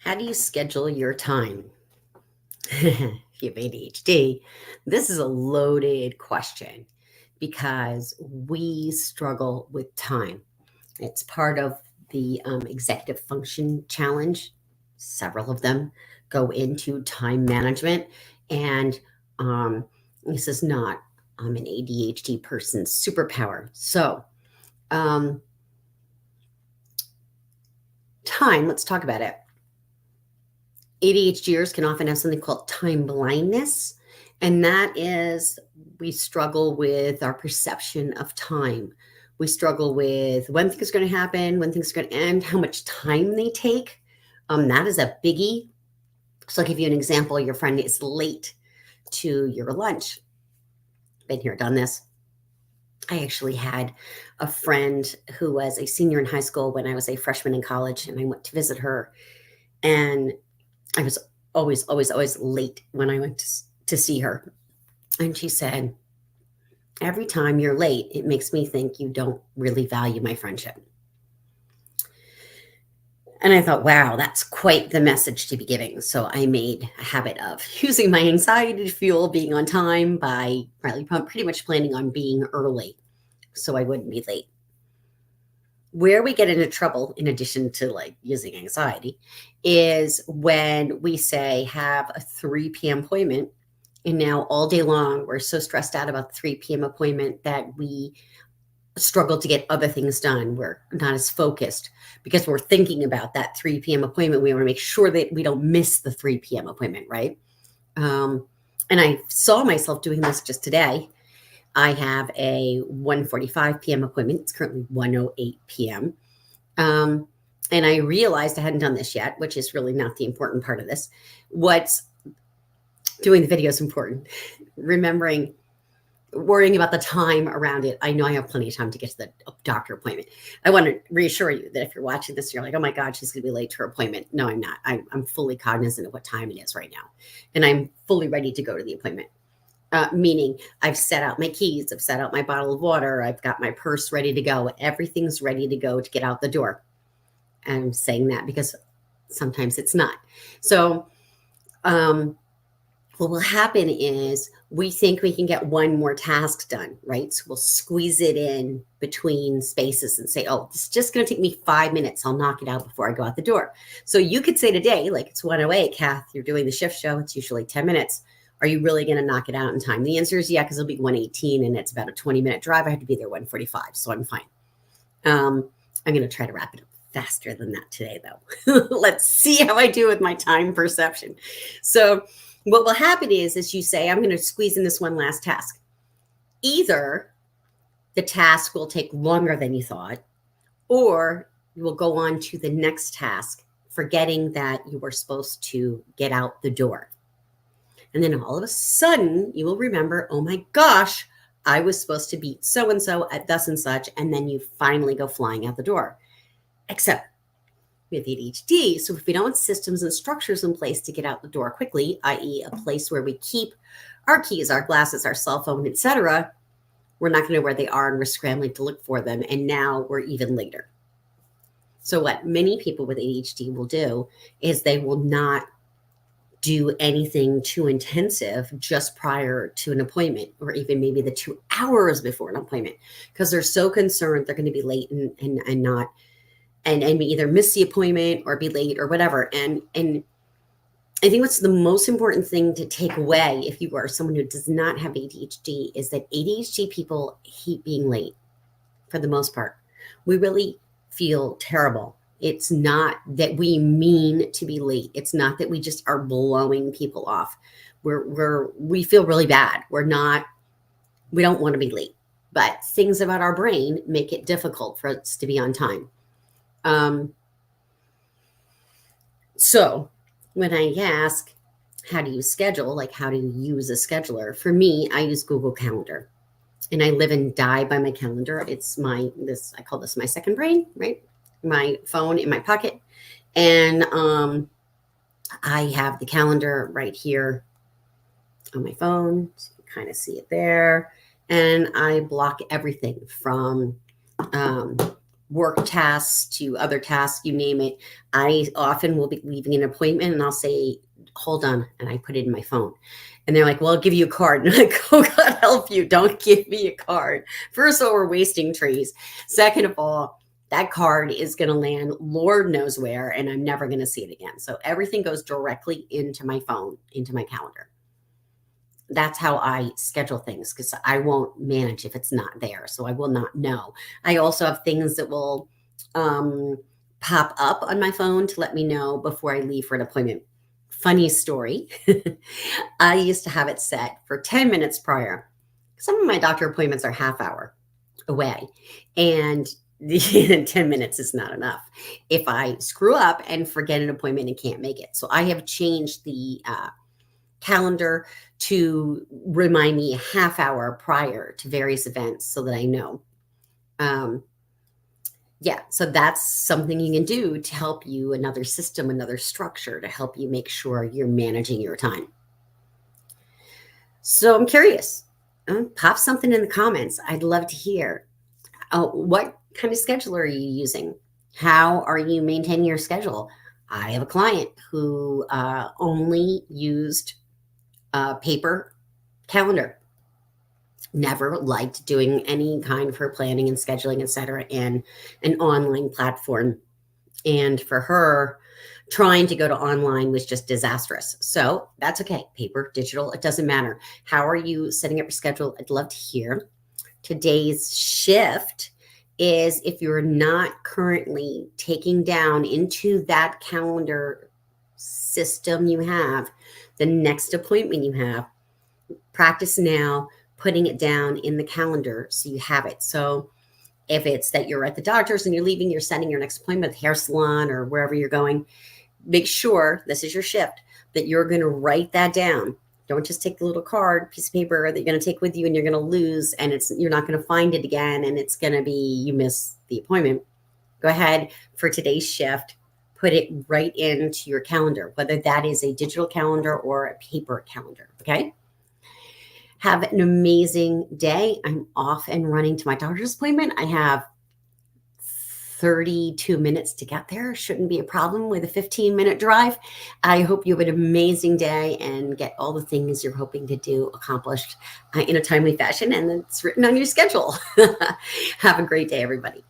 How do you schedule your time? If you have ADHD, this is a loaded question because we struggle with time. It's part of the executive function challenge. Several of them go into time management, and um, this is not an ADHD person's superpower. So, um, time, let's talk about it. ADHDers can often have something called time blindness, and that is we struggle with our perception of time. We struggle with when things are going to happen, when things are going to end, how much time they take. That is a biggie. So I'll give you an example. Your friend is late to your lunch. Been here, done this. I actually had a friend who was a senior in high school when I was a freshman in college, and I went to visit her. And I was always late when I went to see her. And she said, every time you're late, it makes me think you don't really value my friendship. And I thought, wow, that's quite the message to be giving. So I made a habit of using my anxiety to fuel being on time by pretty much planning on being early so I wouldn't be late. Where we get into trouble, in addition to like using anxiety, is when we say have a 3 p.m. appointment. And now all day long, we're so stressed out about the 3 p.m. appointment that we struggle to get other things done. We're not as focused because we're thinking about that 3 p.m. appointment. We want to make sure that we don't miss the 3 p.m. appointment, right? And I saw myself doing this just today. I have a 1:45 p.m. appointment. It's currently 1:08 p.m. And I realized I hadn't done this yet, which is really not the important part of this. What's doing the video is important. Remembering, worrying about the time around it. I know I have plenty of time to get to the doctor appointment. I want to reassure you that if you're watching this, you're like, oh my God, she's going to be late to her appointment. No, I'm not. I'm fully cognizant of what time it is right now. And I'm fully ready to go to the appointment. Meaning I've set out my keys, I've set out my bottle of water, I've got my purse ready to go. Everything's ready to go to get out the door. And I'm saying that because sometimes it's not. So, what will happen is we think we can get one more task done, right? So we'll squeeze it in between spaces and say, oh, this is just going to take me 5 minutes. I'll knock it out before I go out the door. So you could say today, like it's 1:08, Kath, you're doing the shift show. It's usually 10 minutes. Are you really going to knock it out in time? The answer is yeah, because it'll be 1:18 and it's about a 20-minute drive. I have to be there 1:45, so I'm fine. I'm going to try to wrap it up faster than that today, though. Let's see how I do with my time perception. So what will happen is you say, I'm going to squeeze in this one last task. Either the task will take longer than you thought, or you will go on to the next task, forgetting that you were supposed to get out the door. And then all of a sudden, you will remember, oh my gosh, I was supposed to beat so and so at thus and such. And then you finally go flying out the door. Except we have ADHD. So if we don't have systems and structures in place to get out the door quickly, i.e., a place where we keep our keys, our glasses, our cell phone, etc., we're not going to know where they are and we're scrambling to look for them. And now we're even later. So what many people with ADHD will do is they will not do anything too intensive just prior to an appointment, or even maybe the 2 hours before an appointment, because they're so concerned they're going to be late and not and either miss the appointment or be late or whatever. And I think what's the most important thing to take away if you are someone who does not have ADHD is that ADHD people hate being late for the most part. We really feel terrible. It's not that we mean to be late. It's not that we just are blowing people off. We feel really bad. We don't want to be late, but things about our brain make it difficult for us to be on time. So when I ask, how do you schedule? Like, how do you use a scheduler? For me, I use Google Calendar, and I live and die by my calendar. It's I call this my second brain, right? My phone in my pocket. And I have the calendar right here on my phone. So you kind of see it there. And I block everything from work tasks to other tasks, you name it. I often will be leaving an appointment and I'll say, hold on. And I put it in my phone. And they're like, well, I'll give you a card. And I'm like, oh, God help you. Don't give me a card. First of all, we're wasting trees. Second of all, that card is going to land Lord knows where, and I'm never going to see it again. So everything goes directly into my phone, into my calendar. That's how I schedule things because I won't manage if it's not there. So I will not know. I also have things that will pop up on my phone to let me know before I leave for an appointment. Funny story. I used to have it set for 10 minutes prior. Some of my doctor appointments are half hour away, and 10 minutes is not enough if I screw up and forget an appointment and can't make it. So I have changed the calendar to remind me a half hour prior to various events so that I know. Yeah, so that's something you can do to help you, another system, another structure to help you make sure you're managing your time. So I'm curious, pop something in the comments. I'd love to hear. What kind of schedule are you using? How are you maintaining your schedule? I have a client who only used paper calendar, never liked doing any kind of her planning and scheduling, etc., in an online platform. And for her, trying to go to online was just disastrous. So that's okay. Paper, digital, it doesn't matter. How are you setting up your schedule? I'd love to hear. Today's shift is if you're not currently taking down into that calendar system you have, the next appointment you have, practice now putting it down in the calendar so you have it. So if it's that you're at the doctor's and you're leaving, you're sending your next appointment at the hair salon or wherever you're going, make sure this is your shift, that you're going to write that down. Don't just take the little card, piece of paper that you're going to take with you and you're going to lose, and you're not going to find it again, and it's going to be you miss the appointment. Go ahead for today's shift, put it right into your calendar, whether that is a digital calendar or a paper calendar. Okay. Have an amazing day. I'm off and running to my doctor's appointment. I have 32 minutes to get there. Shouldn't be a problem with a 15-minute drive. I hope you have an amazing day and get all the things you're hoping to do accomplished in a timely fashion, and it's written on your schedule. Have a great day, everybody.